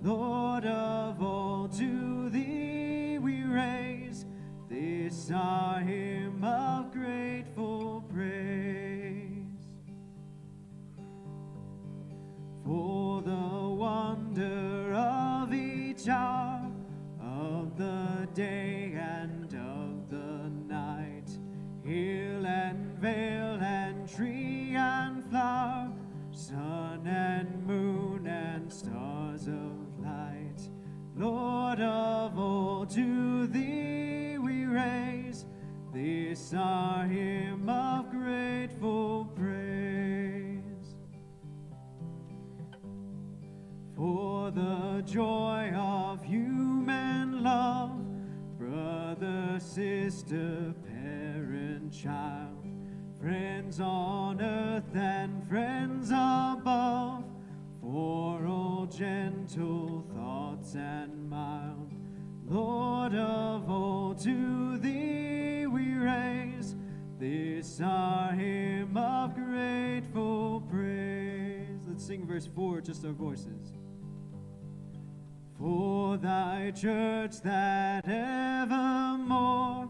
Lord of all, to thee we raise this our hymn of grateful praise. For the wonder of each hour of the day and of the night, hill and vale and tree and flower, sun and moon and stars of light, Lord of all, to thee we raise this our hymn of grateful praise. For the joy of human love, brother, sister, parent, child, friends on earth and friends above, for all gentle thoughts and mild, Lord of all, to thee we raise this our hymn of grateful praise. Let's sing verse 4, just our voices. For thy church that evermore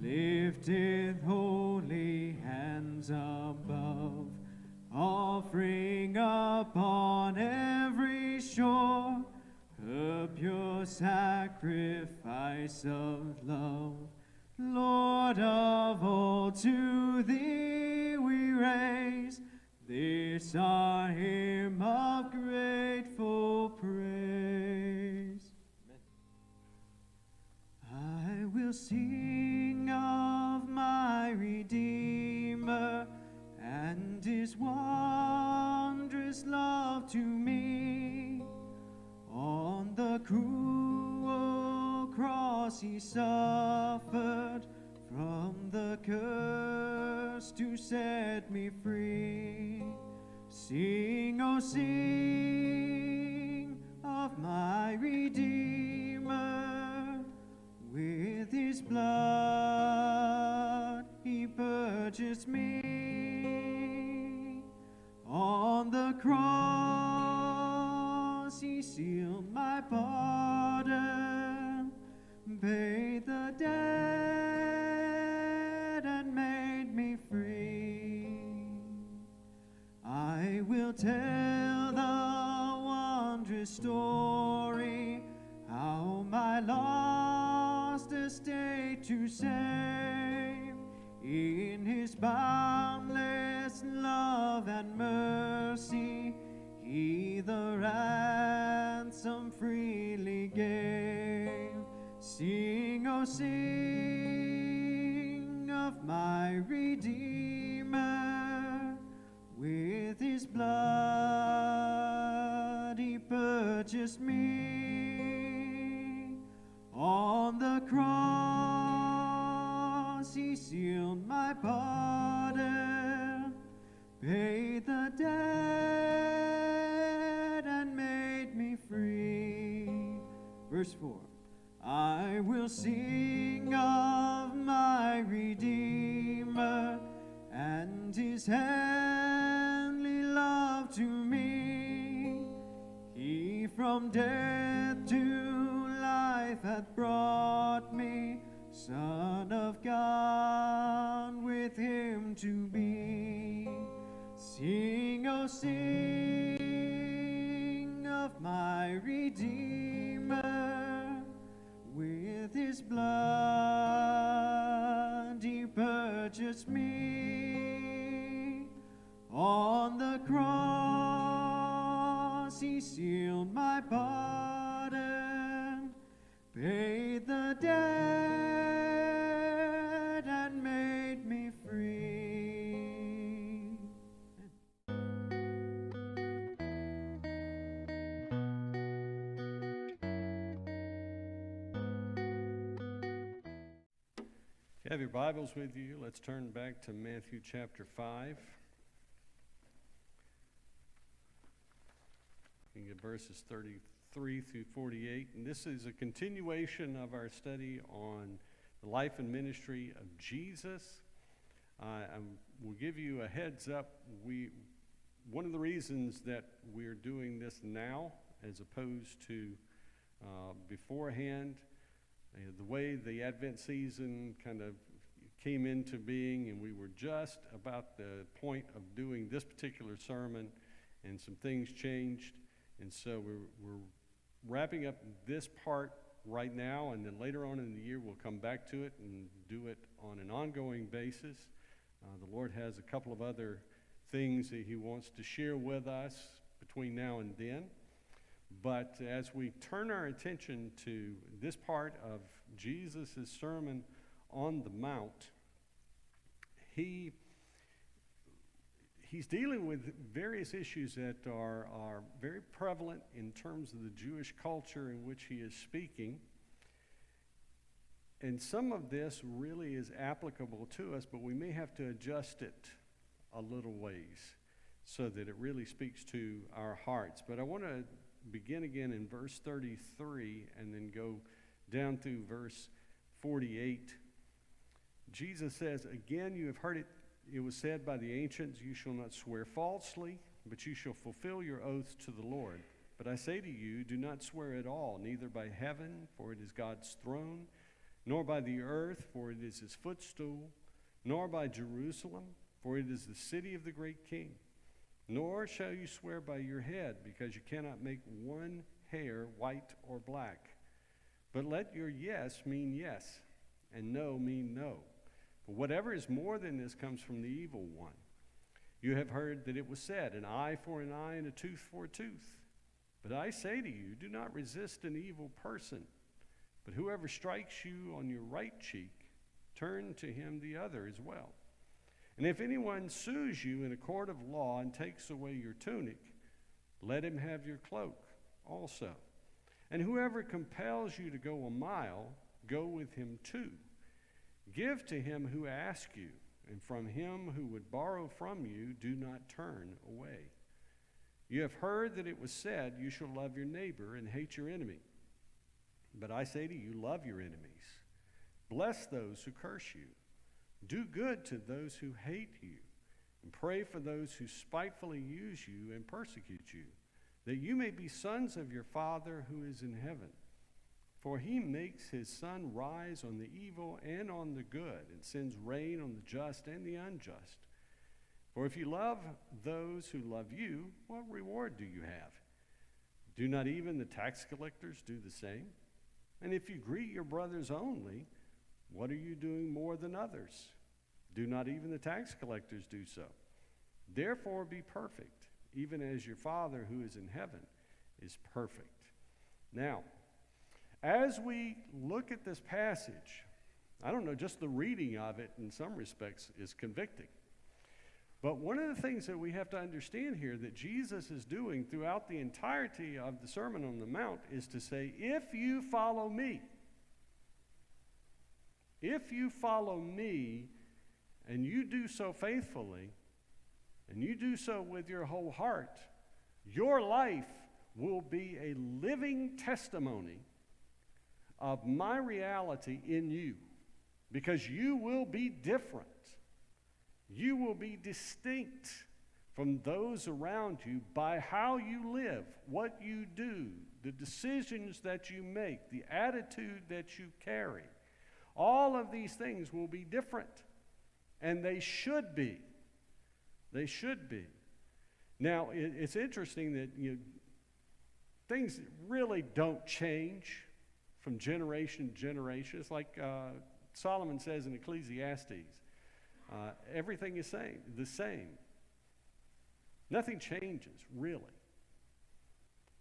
lifteth holy hands above, offering upon every shore a pure sacrifice of love. Lord of all, to thee we raise this our hymn of grateful praise. I will sing of my Redeemer and his wondrous love to me. On the cruel cross he suffered, from the curse to set me free. Sing, oh sing of my Redeemer. With his blood he purchased me. On the cross he sealed my pardon, paid the debt and made me free. I will tell the wondrous story, how my lost estate to save. In his boundless love and mercy, he the ransom freely gave. Sing, oh sing of my Redeemer. With his blood he purchased me. On the cross he sealed my pardon, paid the debt and made me free. Verse 4. I will sing of my Redeemer and his heavenly love to me. He from death to life hath brought me, Son of God, with him to be. Sing, oh sing of my Redeemer. With his blood he purchased me. On the cross he sealed my pardon, paid the debt and made me free. If you have your Bibles with you, let's turn back to Matthew chapter 5. You can get verses 33 through 48. And this is a continuation of our study on the life and ministry of Jesus. We'll give you a heads up. One of the reasons that we're doing this now as opposed to beforehand. The way the Advent season kind of came into being, and we were just about the point of doing this particular sermon, and some things changed, and so we're wrapping up this part right now, and then later on in the year we'll come back to it and do it on an ongoing basis. The Lord has a couple of other things that He wants to share with us between now and then. But as we turn our attention to this part of Jesus' Sermon on the Mount, he's dealing with various issues that are very prevalent in terms of the Jewish culture in which he is speaking. And some of this really is applicable to us, but we may have to adjust it a little ways so that it really speaks to our hearts. But I want to begin again in verse 33 and then go down through verse 48. Jesus says, "Again, you have heard it was said by the ancients, you shall not swear falsely, but you shall fulfill your oaths to the Lord. But I say to you, do not swear at all, neither by heaven, for it is God's throne, nor by the earth, for it is his footstool, nor by Jerusalem, for it is the city of the great king. Nor shall you swear by your head, because you cannot make one hair white or black. But let your yes mean yes, and no mean no. For whatever is more than this comes from the evil one. You have heard that it was said, an eye for an eye and a tooth for a tooth. But I say to you, do not resist an evil person. But whoever strikes you on your right cheek, turn to him the other as well. And if anyone sues you in a court of law and takes away your tunic, let him have your cloak also. And whoever compels you to go a mile, go with him 2. Give to him who asks you, and from him who would borrow from you, do not turn away. You have heard that it was said, you shall love your neighbor and hate your enemy. But I say to you, love your enemies. Bless those who curse you. Do good to those who hate you, and pray for those who spitefully use you and persecute you, that you may be sons of your Father who is in heaven. For he makes his sun rise on the evil and on the good, and sends rain on the just and the unjust. For if you love those who love you, what reward do you have? Do not even the tax collectors do the same? And if you greet your brothers only, what are you doing more than others? Do not even the tax collectors do so? Therefore be perfect, even as your Father who is in heaven is perfect." Now, as we look at this passage, I don't know, just the reading of it in some respects is convicting. But one of the things that we have to understand here that Jesus is doing throughout the entirety of the Sermon on the Mount is to say, if you follow me, and you do so faithfully, and you do so with your whole heart, your life will be a living testimony of my reality in you, because you will be different. You will be distinct from those around you by how you live, what you do, the decisions that you make, the attitude that you carry. All of these things will be different, and they should be. They should be. Now, it's interesting that things really don't change from generation to generation. It's like Solomon says in Ecclesiastes, everything is the same. Nothing changes, really.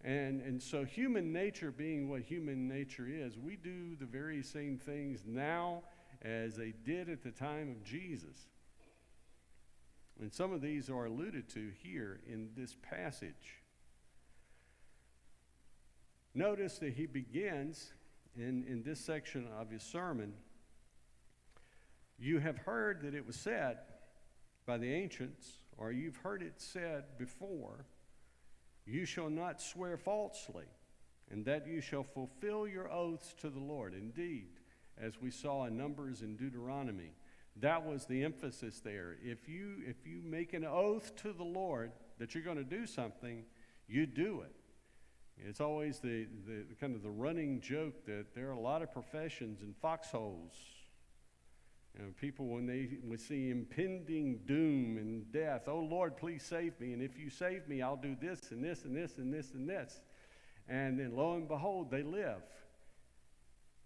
And so human nature being what human nature is, we do the very same things now as they did at the time of Jesus. And some of these are alluded to here in this passage. Notice that he begins in this section of his sermon, you have heard that it was said by the ancients, or you've heard it said before, you shall not swear falsely, and that you shall fulfill your oaths to the Lord. Indeed, as we saw in Numbers and Deuteronomy, that was the emphasis there. If you make an oath to the Lord that you're going to do something, you do it. It's always the kind of the running joke that there are a lot of professions in foxholes. You know, people, when they see impending doom and death, oh Lord, please save me. And if you save me, I'll do this and this and this and this and this. And then lo and behold, they live.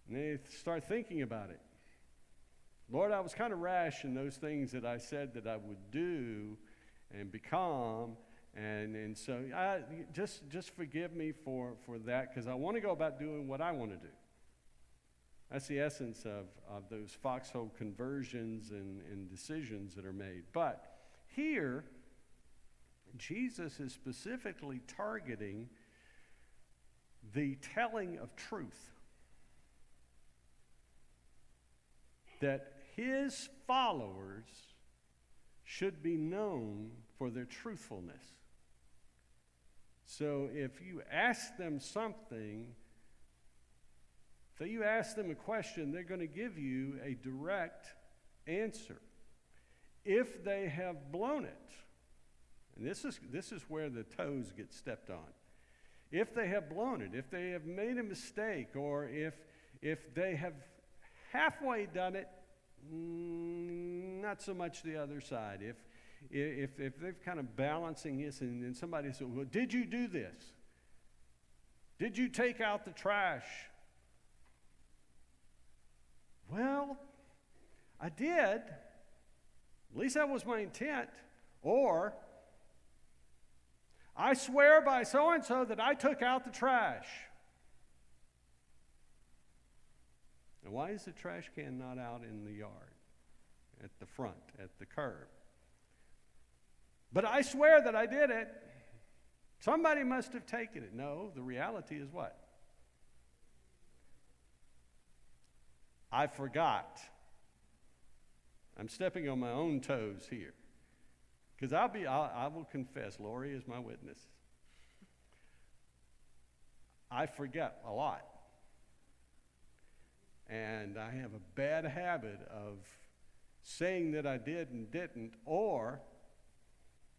And they start thinking about it. Lord, I was kind of rash in those things that I said that I would do and become. And so just forgive me for that, because I want to go about doing what I want to do. That's the essence of those foxhole conversions and decisions that are made. But here, Jesus is specifically targeting the telling of truth. That his followers should be known for their truthfulness. So if you ask them something, if you ask them a question, they're going to give you a direct answer. If they have blown it, and this is where the toes get stepped on. If they have blown it, if they have made a mistake, or if they have halfway done it, not so much the other side. If they're kind of balancing this, and somebody says, well, did you do this? Did you take out the trash? Well, I did. At least that was my intent. Or, I swear by so-and-so that I took out the trash. Now, why is the trash can not out in the yard, at the front, at the curb? But I swear that I did it. Somebody must have taken it. No, the reality is what? I forgot. I'm stepping on my own toes here. Because I will confess, Lori is my witness. I forget a lot. And I have a bad habit of saying that I did and didn't, or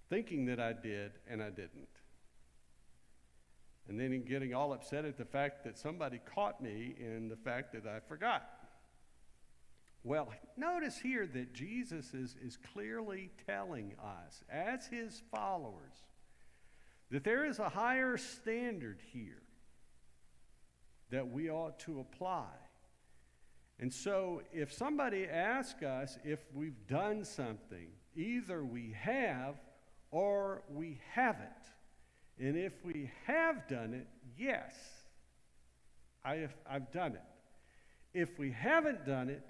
thinking that I did and I didn't. And then getting all upset at the fact that somebody caught me in the fact that I forgot. Well, notice here that Jesus is clearly telling us, as his followers, that there is a higher standard here that we ought to apply. And so if somebody asks us if we've done something, either we have or we haven't. And if we have done it, yes, I've done it. If we haven't done it,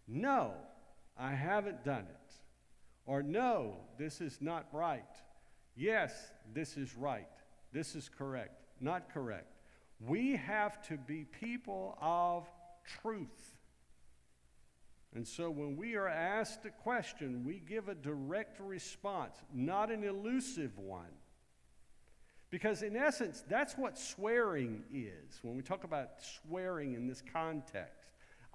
no, I haven't done it. Or no, this is not right. Yes, this is right. This is correct. Not correct. We have to be people of truth. And so when we are asked a question, we give a direct response, not an elusive one. Because in essence, that's what swearing is. When we talk about swearing in this context,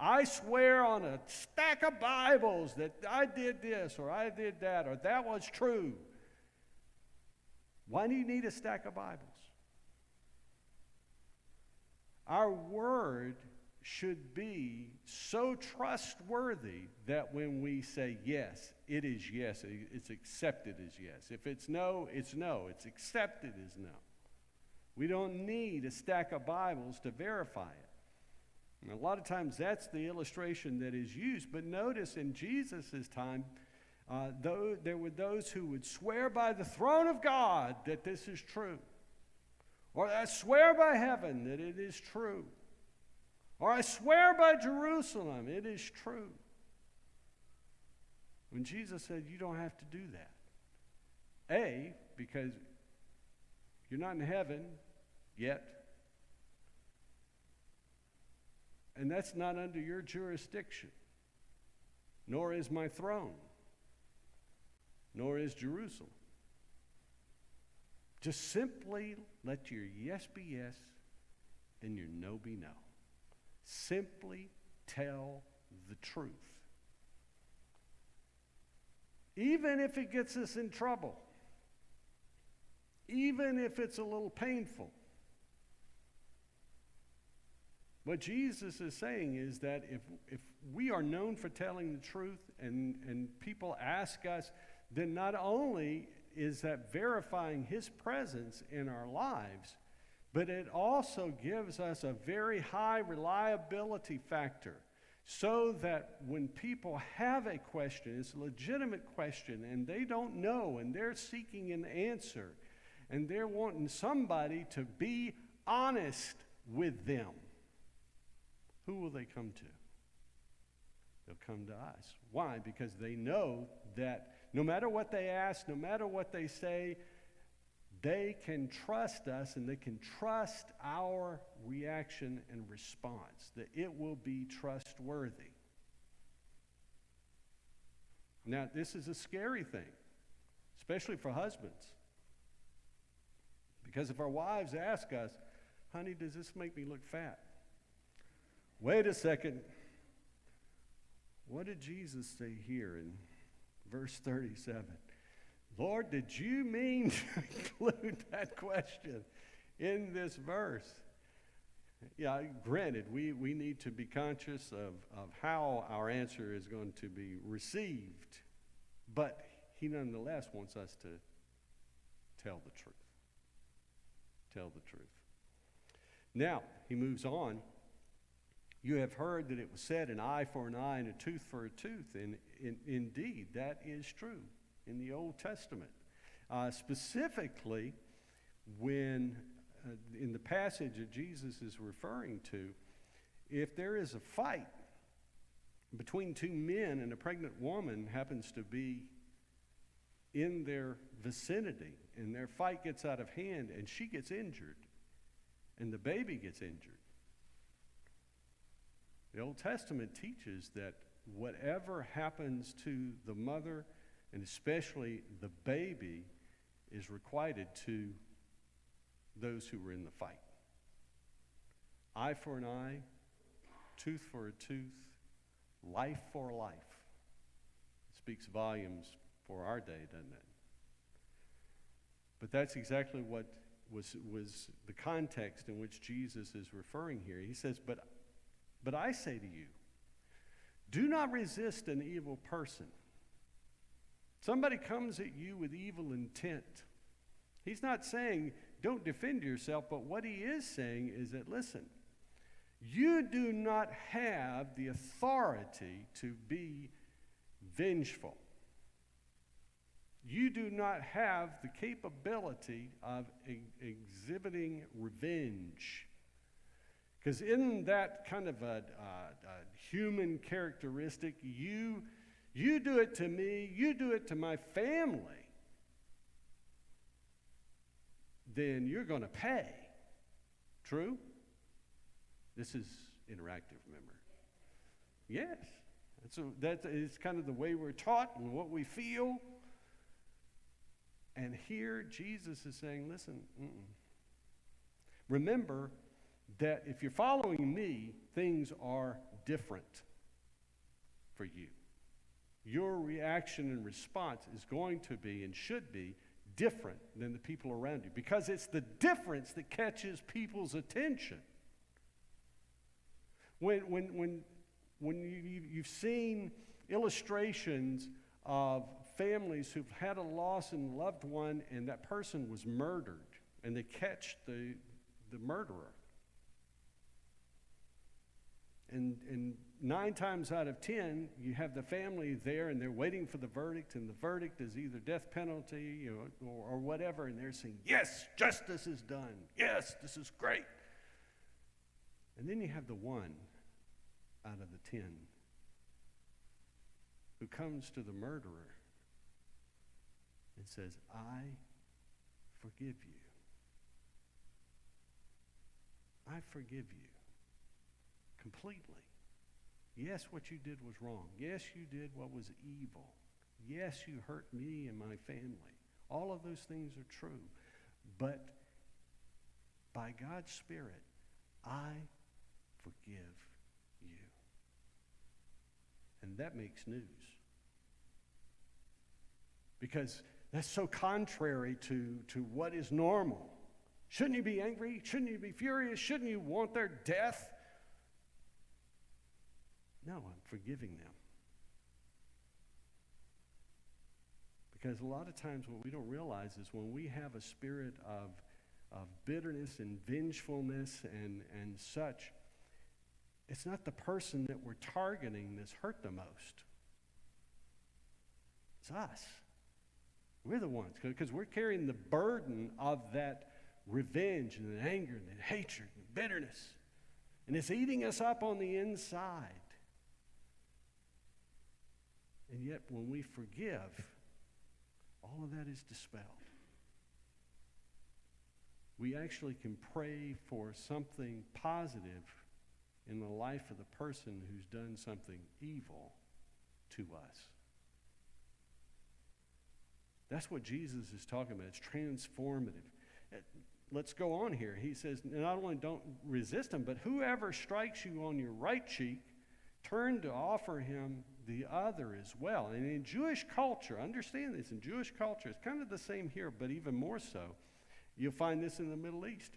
I swear on a stack of Bibles that I did this or I did that or that was true. Why do you need a stack of Bibles? Our word should be so trustworthy that when we say yes, it is yes. It's accepted as yes. If it's no, it's no. It's accepted as no. We don't need a stack of Bibles to verify it. And a lot of times that's the illustration that is used. But notice in Jesus' time, though there were those who would swear by the throne of God that this is true. Or I swear by heaven that it is true. Or I swear by Jerusalem, it is true. When Jesus said you don't have to do that. A, because you're not in heaven yet. And that's not under your jurisdiction. Nor is my throne. Nor is Jerusalem. Just simply let your yes be yes and your no be no. Simply tell the truth. Even if it gets us in trouble. Even if it's a little painful. What Jesus is saying is that if we are known for telling the truth and people ask us, then not only is that verifying his presence in our lives, but it also gives us a very high reliability factor, so that when people have a question, it's a legitimate question, and they don't know, and they're seeking an answer, and they're wanting somebody to be honest with them, who will they come to? They'll come to us. Why? Because they know that no matter what they ask, no matter what they say, they can trust us, and they can trust our reaction and response, that it will be trustworthy. Now, this is a scary thing, especially for husbands. Because if our wives ask us, honey, does this make me look fat? Wait a second. What did Jesus say here in verse 37? Lord, did you mean to include that question in this verse? Yeah, granted, we need to be conscious of how our answer is going to be received, but he nonetheless wants us to tell the truth. Tell the truth. Now, he moves on. You have heard that it was said, an eye for an eye and a tooth for a tooth. And indeed, that is true in the Old Testament. Specifically, when in the passage that Jesus is referring to, if there is a fight between two men and a pregnant woman happens to be in their vicinity, and their fight gets out of hand, and she gets injured, and the baby gets injured, the Old Testament teaches that whatever happens to the mother, and especially the baby, is requited to those who were in the fight. Eye for an eye, tooth for a tooth, life for life. It speaks volumes for our day, doesn't it? But that's exactly what was the context in which Jesus is referring here. He says, but I say to you, do not resist an evil person. Somebody comes at you with evil intent. He's not saying don't defend yourself, but what he is saying is that, listen, you do not have the authority to be vengeful. You do not have the capability of exhibiting revenge. Because in that kind of a human characteristic, you do it to me, you do it to my family, then you're going to pay. True? This is interactive, remember? Yes. That is kind of the way we're taught and what we feel. And here Jesus is saying, listen, remember that if you're following me, things are different for you. Your reaction and response is going to be and should be different than the people around you, because it's the difference that catches people's attention. When you've seen illustrations of families who've had a loss in a loved one and that person was murdered, and they catch the murderer. And 9 times out of 10, you have the family there, and they're waiting for the verdict, and the verdict is either death penalty, or whatever, and they're saying, yes, justice is done. Yes, this is great. And then you have the one out of the 10 who comes to the murderer and says, I forgive you. I forgive you. Completely. Yes, what you did was wrong. Yes, you did what was evil. Yes, you hurt me and my family. All of those things are true. But by God's Spirit, I forgive you. And that makes news. Because that's so contrary to what is normal. Shouldn't you be angry? Shouldn't you be furious? Shouldn't you want their death? No, I'm forgiving them. Because a lot of times what we don't realize is when we have a spirit of bitterness and vengefulness and such, it's not the person that we're targeting that's hurt the most. It's us. We're the ones, because we're carrying the burden of that revenge and the anger and the hatred and bitterness. And it's eating us up on the inside. And yet when we forgive, all of that is dispelled. We actually can pray for something positive in the life of the person who's done something evil to us. That's what Jesus is talking about. It's transformative. Let's go on here. He says, not only don't resist him, but whoever strikes you on your right cheek, turn to offer him the other as well. And in Jewish culture, understand this, in Jewish culture, it's kind of the same here, but even more so. You'll find this in the Middle East.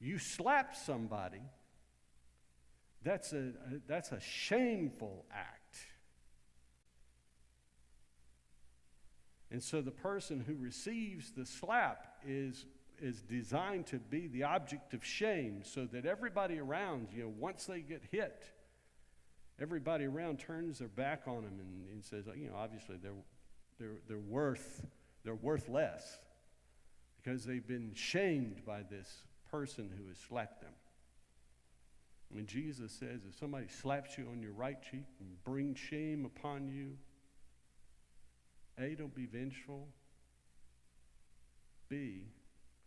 You slap somebody, that's a shameful act. And so the person who receives the slap is designed to be the object of shame, so that everybody around, once they get hit, everybody around turns their back on them and says, obviously they're worth less because they've been shamed by this person who has slapped them. And Jesus says, if somebody slaps you on your right cheek and brings shame upon you, A, don't be vengeful. B,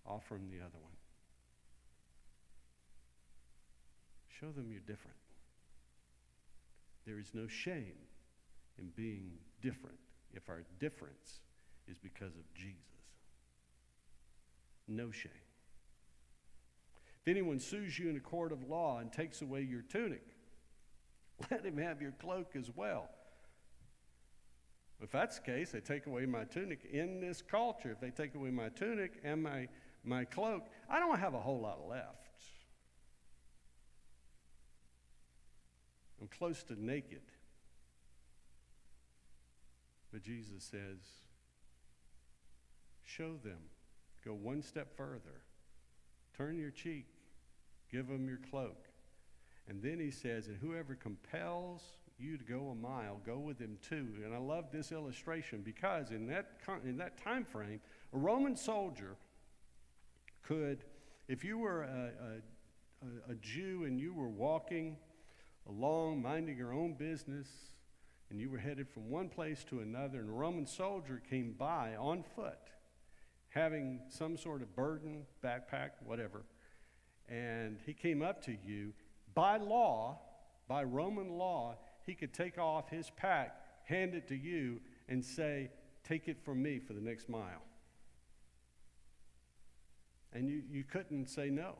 offer them the other one. Show them you're different. There is no shame in being different if our difference is because of Jesus. No shame. If anyone sues you in a court of law and takes away your tunic, let him have your cloak as well. If that's the case, they take away my tunic. In this culture, if they take away my tunic and my cloak, I don't have a whole lot left. I'm close to naked. But Jesus says, show them. Go one step further. Turn your cheek. Give them your cloak. And then he says, and whoever compels you to go a mile, go with him too. And I love this illustration because in that time frame, a Roman soldier could, if you were a Jew and you were walking along, minding your own business, and you were headed from one place to another, and a Roman soldier came by on foot, having some sort of burden, backpack, whatever, and he came up to you, by law, by Roman law, he could take off his pack, hand it to you, and say, take it from me for the next mile. And you couldn't say no.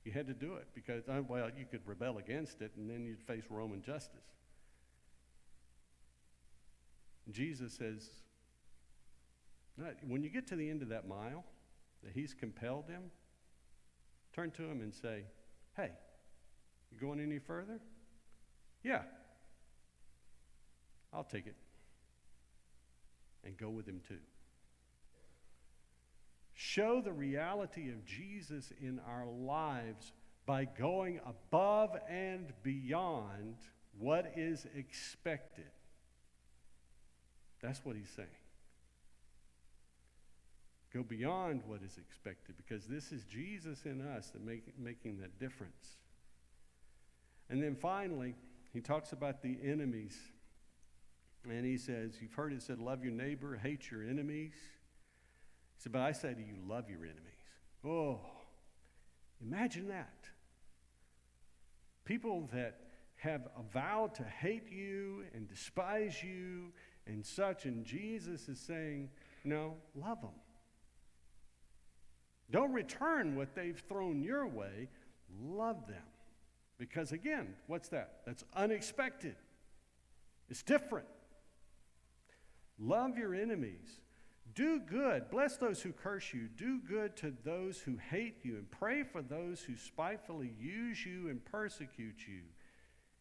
You had to do it because, well, you could rebel against it, and then you'd face Roman justice. Jesus says, when you get to the end of that mile, that he's compelled him, turn to him and say, hey, you going any further? Yeah. I'll take it. And go with him too. Show the reality of Jesus in our lives by going above and beyond what is expected. That's what he's saying. Go beyond what is expected, because this is Jesus in us that making that difference. And then finally, he talks about the enemies. And he says, you've heard it said, love your neighbor, hate your enemies. He said, but I say to you, love your enemies. Oh, imagine that. People that have vowed to hate you and despise you and such, and Jesus is saying, no, love them. Don't return what they've thrown your way. Love them. Because again, what's that? That's unexpected. It's different. Love your enemies. Do good. Bless those who curse you. Do good to those who hate you. And pray for those who spitefully use you and persecute you.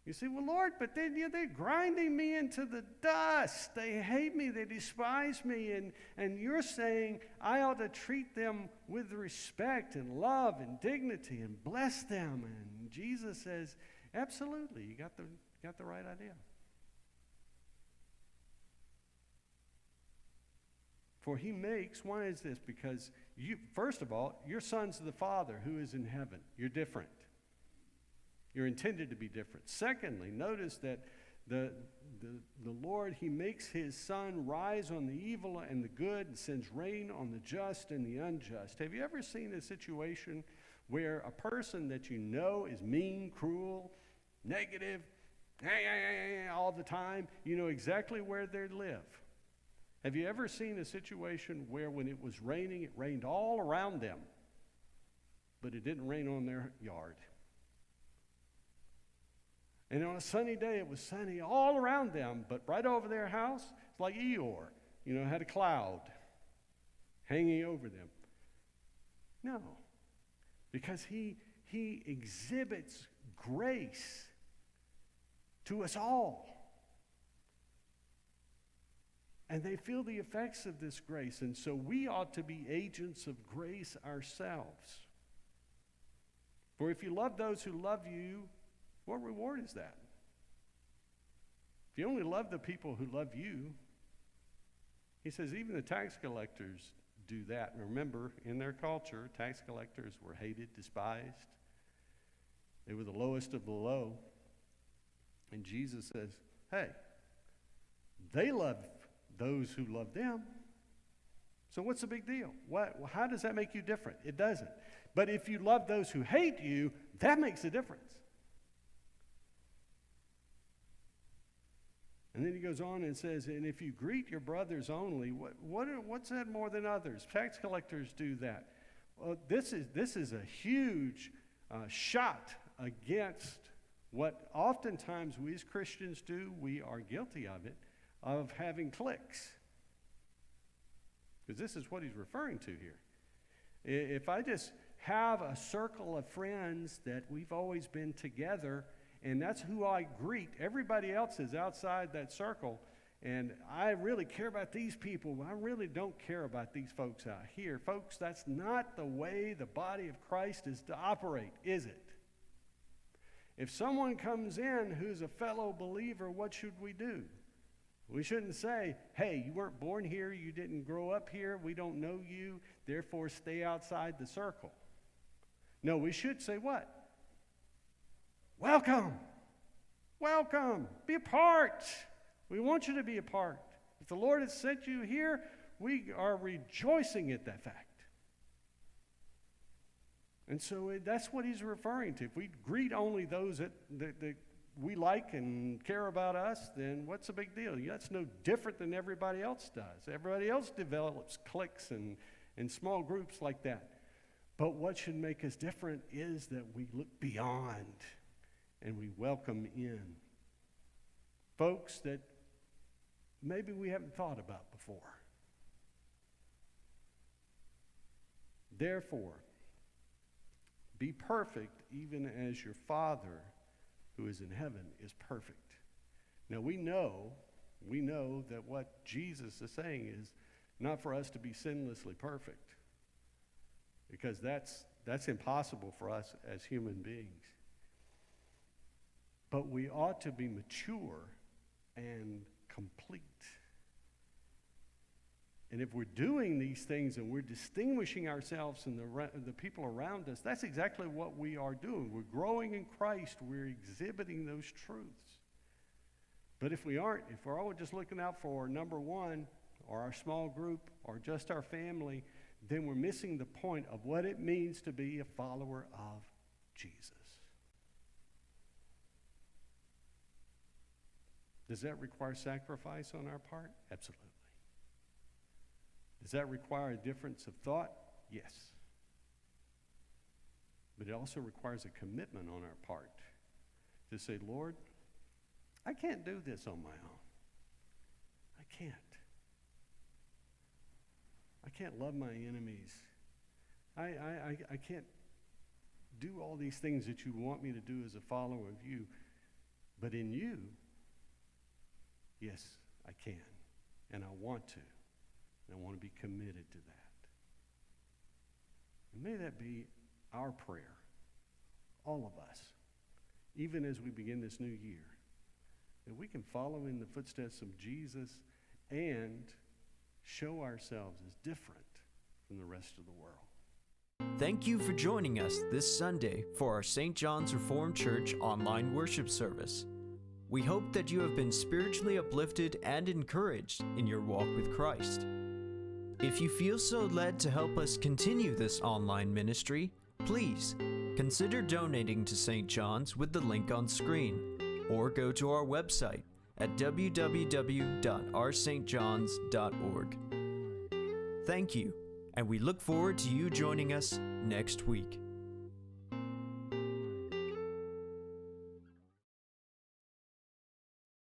You say, well, Lord, but they're grinding me into the dust. They hate me. They despise me. And you're saying I ought to treat them with respect and love and dignity and bless them. And Jesus says, absolutely, you got the right idea. For he makes, why is this? Because you, first of all, you're sons of the Father who is in heaven. You're different. You're intended to be different. Secondly, notice that the Lord, he makes his sun rise on the evil and the good and sends rain on the just and the unjust. Have you ever seen a situation where a person that you know is mean, cruel, negative, all the time, you know exactly where they live? Have you ever seen a situation where when it was raining, it rained all around them, but it didn't rain on their yard? And on a sunny day, it was sunny all around them, but right over their house, it's like Eeyore, had a cloud hanging over them. No, because he exhibits grace to us all. And they feel the effects of this grace, and so we ought to be agents of grace ourselves. For if you love those who love you, what reward is that? If you only love the people who love you, he says even the tax collectors do that. And remember, in their culture, tax collectors were hated, despised. They were the lowest of the low. And Jesus says, hey, they love those who love them. So what's the big deal? How does that make you different? It doesn't. But if you love those who hate you, that makes a difference. And then he goes on and says, and if you greet your brothers only, what's that more than others? Tax collectors do that. Well, this is a huge shot against what oftentimes we as Christians do. We are guilty of it, of having cliques. Because this is what he's referring to here. If I just have a circle of friends that we've always been together, and that's who I greet. Everybody else is outside that circle, and I really care about these people. I really don't care about these folks out here. Folks, that's not the way the body of Christ is to operate, is it? If someone comes in who's a fellow believer, what should we do? We shouldn't say, hey, you weren't born here, you didn't grow up here, we don't know you, therefore stay outside the circle. No, we should say what? Welcome. Welcome. Be a part. We want you to be a part. If the Lord has sent you here, we are rejoicing at that fact. And so that's what he's referring to. If we greet only those that we like and care about us, then what's the big deal? That's no different than everybody else does. Everybody else develops cliques and small groups like that. But what should make us different is that we look beyond and we welcome in folks that maybe we haven't thought about before. Therefore, be perfect even as your Father who is in heaven is perfect. Now we know that what Jesus is saying is not for us to be sinlessly perfect, because that's impossible for us as human beings. But we ought to be mature and complete. And if we're doing these things and we're distinguishing ourselves from the people around us, that's exactly what we are doing. We're growing in Christ. We're exhibiting those truths. But if we aren't, if we're all just looking out for number one, or our small group, or just our family, then we're missing the point of what it means to be a follower of Jesus. Does that require sacrifice on our part? Absolutely. Does that require a difference of thought? Yes. But it also requires a commitment on our part to say, Lord, I can't do this on my own. I can't. I can't love my enemies. I can't do all these things that you want me to do as a follower of you. But in you, yes, I can, and I want to, and I want to be committed to that. And may that be our prayer, all of us, even as we begin this new year, that we can follow in the footsteps of Jesus and show ourselves as different from the rest of the world. Thank you for joining us this Sunday for our St. John's Reformed Church online worship service. We hope that you have been spiritually uplifted and encouraged in your walk with Christ. If you feel so led to help us continue this online ministry, please consider donating to St. John's with the link on screen, or go to our website at www.rstjohns.org. Thank you, and we look forward to you joining us next week.